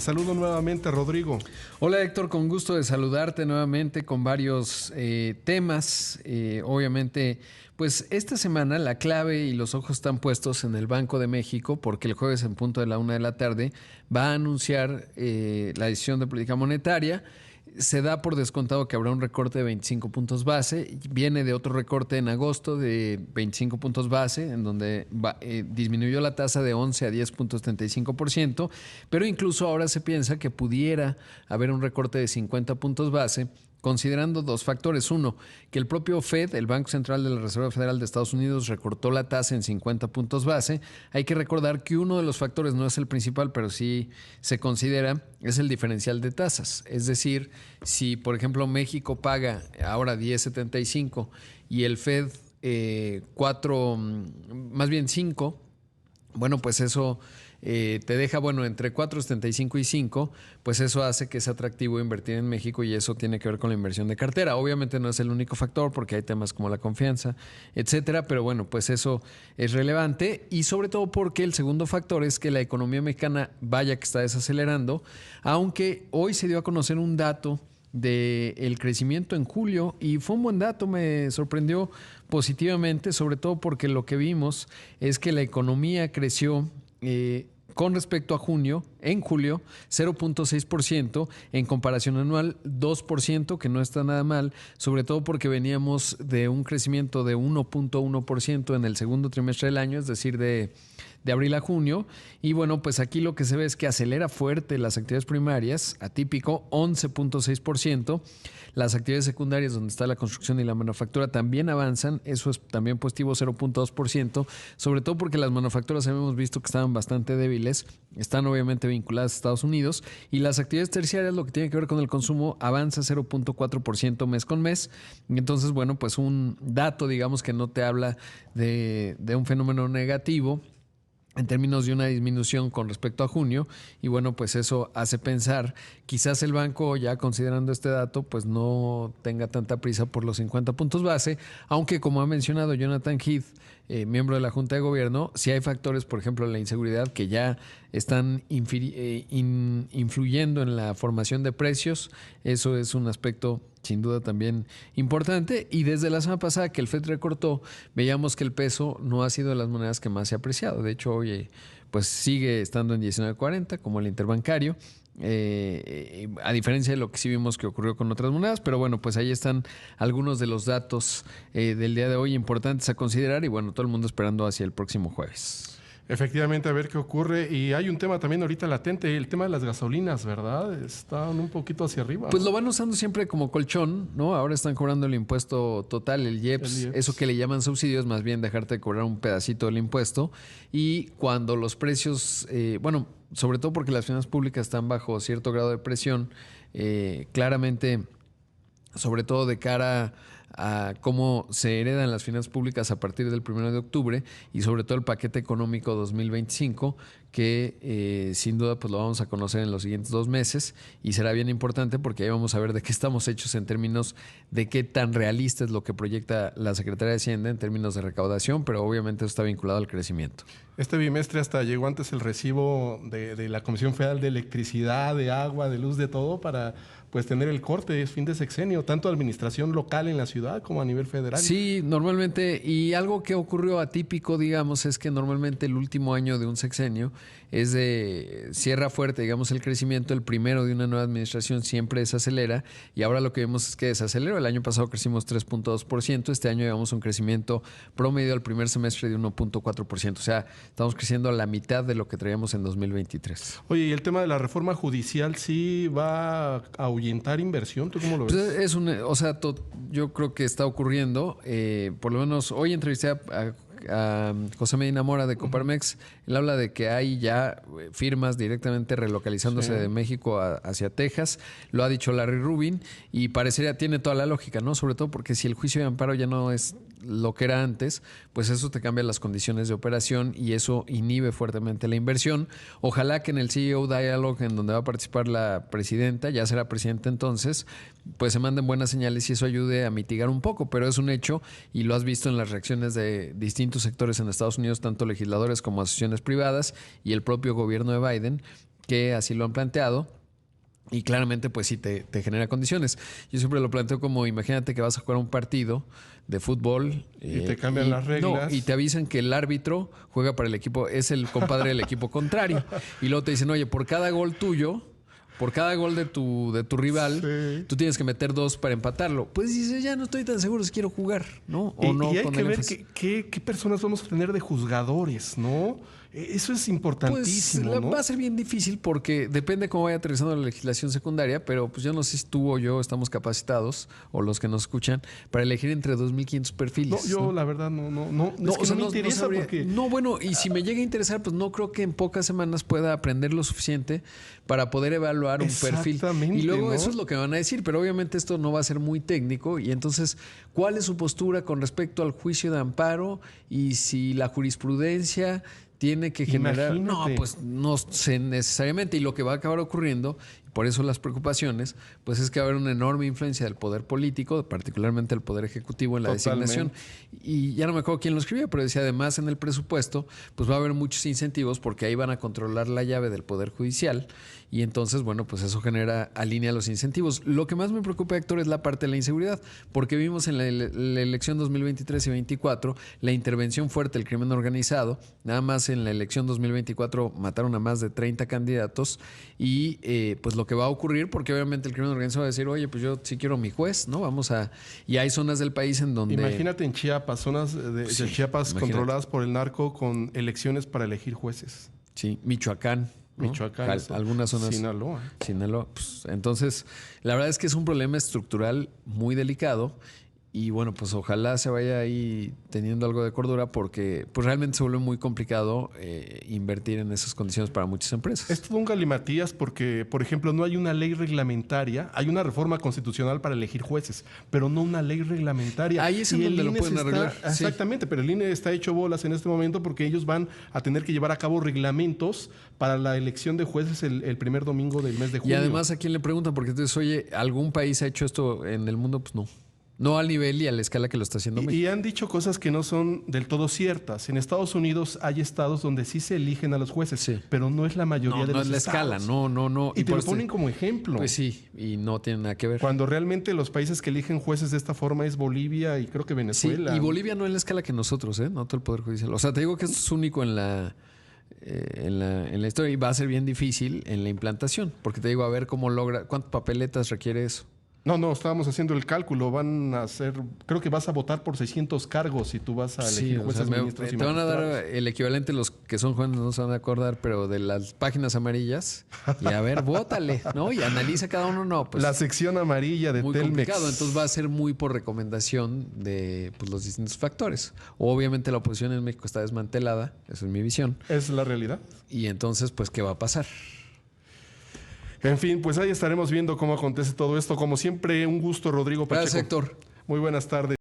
Saludo nuevamente, Rodrigo. Hola Héctor, con gusto de saludarte nuevamente con varios temas. Obviamente, pues esta semana la clave y los ojos están puestos en el Banco de México porque el jueves en punto de la 1 de la tarde va a anunciar la decisión de política monetaria. Se da por descontado que habrá un recorte de 25 puntos base. Viene de otro recorte en agosto de 25 puntos base, en donde disminuyó la tasa de 11 a 10.75%, pero incluso ahora se piensa que pudiera haber un recorte de 50 puntos base, considerando dos factores. Uno, que el propio Fed, el Banco Central de la Reserva Federal de Estados Unidos, recortó la tasa en 50 puntos base. Hay que recordar que uno de los factores, no es el principal, pero sí se considera, es el diferencial de tasas. Es decir, si por ejemplo México paga ahora 10.75 y el Fed 4, más bien 5, bueno, pues eso te deja, bueno, entre 4.75 y 5, pues eso hace que es atractivo invertir en México y eso tiene que ver con la inversión de cartera. Obviamente no es el único factor porque hay temas como la confianza, etcétera, pero bueno, pues eso es relevante y sobre todo porque el segundo factor es que la economía mexicana vaya que está desacelerando, aunque hoy se dio a conocer un dato del crecimiento en julio y fue un buen dato, me sorprendió positivamente, sobre todo porque lo que vimos es que la economía creció con respecto a junio, en julio, 0.6%, en comparación anual 2%, que no está nada mal, sobre todo porque veníamos de un crecimiento de 1.1% en el segundo trimestre del año, es decir, de abril a junio. Y bueno, pues aquí lo que se ve es que acelera fuerte las actividades primarias, atípico, 11.6%. Las actividades secundarias, donde está la construcción y la manufactura, también avanzan. Eso es también positivo, 0.2%, sobre todo porque las manufacturas hemos visto que estaban bastante débiles. Están obviamente vinculadas a Estados Unidos. Y las actividades terciarias, lo que tiene que ver con el consumo, avanza 0.4% mes con mes. Y entonces, bueno, pues un dato, digamos, que no te habla de un fenómeno negativo en términos de una disminución con respecto a junio, y bueno, pues eso hace pensar, quizás el banco, ya considerando este dato, pues no tenga tanta prisa por los 50 puntos base, aunque como ha mencionado Jonathan Heath, miembro de la Junta de Gobierno, si hay factores, por ejemplo, la inseguridad, que ya están influyendo en la formación de precios. Eso es un aspecto sin duda también importante. Y desde la semana pasada que el FED recortó, veíamos que el peso no ha sido de las monedas que más se ha apreciado. De hecho, hoy pues sigue estando en 19.40 como el interbancario. A diferencia de lo que sí vimos que ocurrió con otras monedas, pero bueno, pues ahí están algunos de los datos del día de hoy importantes a considerar y bueno, todo el mundo esperando hacia el próximo jueves. Efectivamente, a ver qué ocurre. Y hay un tema también ahorita latente, el tema de las gasolinas, ¿verdad? Están un poquito hacia arriba. Pues lo van usando siempre como colchón, ¿no? Ahora están cobrando el impuesto total, el IEPS, eso que le llaman subsidios, más bien dejarte de cobrar un pedacito del impuesto. Y cuando los precios, bueno, sobre todo porque las finanzas públicas están bajo cierto grado de presión, claramente, sobre todo de cara a cómo se heredan las finanzas públicas a partir del 1 de octubre y sobre todo el paquete económico 2025 que sin duda pues lo vamos a conocer en los siguientes 2 meses y será bien importante porque ahí vamos a ver de qué estamos hechos en términos de qué tan realista es lo que proyecta la Secretaría de Hacienda en términos de recaudación, pero obviamente eso está vinculado al crecimiento. Este bimestre hasta llegó antes el recibo de la Comisión Federal de Electricidad, de Agua, de Luz, de todo para pues tener el corte, es fin de sexenio, tanto administración local en la ciudad como a nivel federal. Sí, normalmente, y algo que ocurrió atípico, digamos, es que normalmente el último año de un sexenio es de cierra fuerte, digamos, el crecimiento, el primero de una nueva administración siempre desacelera, y ahora lo que vemos es que desaceleró. El año pasado crecimos 3.2%, este año llevamos un crecimiento promedio al primer semestre de 1.4%, o sea, estamos creciendo a la mitad de lo que traíamos en 2023. Oye, y el tema de la reforma judicial, ¿sí va a ahuyentar inversión? ¿Tú cómo lo ves? Pues es o sea, yo creo que está ocurriendo. Por lo menos hoy entrevisté a José Medina Mora de Coparmex. Él habla de que hay ya firmas directamente relocalizándose de México hacia Texas. Lo ha dicho Larry Rubin y parecería, tiene toda la lógica, ¿no? Sobre todo porque si el juicio de amparo ya no es lo que era antes, pues eso te cambia las condiciones de operación y eso inhibe fuertemente la inversión. Ojalá que en el CEO Dialogue, en donde va a participar la presidenta, ya será presidenta entonces, pues se manden buenas señales y eso ayude a mitigar un poco, pero es un hecho y lo has visto en las reacciones de distintos sectores en Estados Unidos, tanto legisladores como asociaciones privadas y el propio gobierno de Biden, que así lo han planteado. Y claramente, pues sí, te genera condiciones. Yo siempre lo planteo como, imagínate que vas a jugar un partido de fútbol. Y te cambian las reglas. No, y te avisan que el árbitro juega para el equipo, es el compadre del equipo contrario. Y luego te dicen, oye, por cada gol tuyo, por cada gol de tu rival, Sí. tú tienes que meter 2 para empatarlo. Pues dices, ya no estoy tan seguro si quiero jugar, ¿no? O no. Y hay con que el ver énfasis. qué personas vamos a tener de juzgadores, ¿no? Eso es importantísimo, Pues ¿no? va a ser bien difícil porque depende cómo vaya aterrizando la legislación secundaria, pero pues yo no sé si tú o yo estamos capacitados, o los que nos escuchan, para elegir entre 2.500 perfiles. No, yo ¿no? la verdad no. No, Es que o sea, no me interesa sabría. porque... No, bueno, y si me llega a interesar, pues no creo que en pocas semanas pueda aprender lo suficiente para poder evaluar un perfil. Exactamente, Y luego ¿no? eso es lo que van a decir, pero obviamente esto no va a ser muy técnico. Y entonces, ¿cuál es su postura con respecto al juicio de amparo? Y si la jurisprudencia tiene que generar... Imagínate. No, pues no sé necesariamente. Y lo que va a acabar ocurriendo, y por eso las preocupaciones, pues es que va a haber una enorme influencia del poder político, particularmente el poder ejecutivo en la Totalmente. designación. Y ya no me acuerdo quién lo escribió, pero decía, además en el presupuesto, pues va a haber muchos incentivos porque ahí van a controlar la llave del Poder Judicial. Y entonces, bueno, pues eso alinea los incentivos. Lo que más me preocupa, Héctor, es la parte de la inseguridad, porque vimos en la elección 2023 y 2024 la intervención fuerte del crimen organizado. Nada más en la elección 2024 mataron a más de 30 candidatos y pues lo que va a ocurrir, porque obviamente el crimen organizado va a decir, oye, pues yo sí quiero mi juez, ¿no? Vamos a... Y hay zonas del país en donde... Imagínate en Chiapas, zonas de Sí, Chiapas imagínate. controladas por el narco con elecciones para elegir jueces. Sí, Michoacán. ¿no? Michoacán, eso. Algunas zonas. Sinaloa. Pues, entonces, la verdad es que es un problema estructural muy delicado y bueno, pues ojalá se vaya ahí teniendo algo de cordura porque pues realmente se vuelve muy complicado invertir en esas condiciones para muchas empresas. Es todo un galimatías porque, por ejemplo, no hay una ley reglamentaria, hay una reforma constitucional para elegir jueces, pero no una ley reglamentaria. Ahí es en Y el donde lo INE pueden se arreglar. Sí. Exactamente, pero el INE está hecho bolas en este momento porque ellos van a tener que llevar a cabo reglamentos para la elección de jueces el primer domingo del mes de Y junio. además, ¿a quién le preguntan? Porque entonces, oye, ¿algún país ha hecho esto en el mundo? Pues no. No al nivel y a la escala que lo está haciendo México. Y han dicho cosas que no son del todo ciertas. En Estados Unidos hay estados donde sí se eligen a los jueces, Sí. pero no es la mayoría de No los es la estados. escala, no. Y te por lo eso ponen como ejemplo. Pues sí, y no tiene nada que ver. Cuando realmente los países que eligen jueces de esta forma es Bolivia y creo que Sí, Venezuela. y Bolivia no es la escala que nosotros, no todo el Poder Judicial. O sea, te digo que esto es único en la historia y va a ser bien difícil en la implantación, porque te digo, a ver cómo logra, cuántas papeletas requiere eso. No, estábamos haciendo el cálculo. Van a hacer, creo que vas a votar por 600 cargos si tú vas a elegir o jueces, sea, ministros y te van a dar magistrados. el equivalente, los que son jóvenes no se van a acordar, pero de las páginas amarillas, y a ver, vótale, ¿no? Y analiza cada uno, no, pues La sección amarilla de muy Telmex. complicado, entonces va a ser muy por recomendación de pues, los distintos factores. Obviamente la oposición en México está desmantelada, esa es mi visión, Es la realidad. y entonces, pues, ¿qué va a pasar? En fin, pues ahí estaremos viendo cómo acontece todo esto. Como siempre, un gusto, Rodrigo Pacheco. Gracias, Héctor. Muy buenas tardes.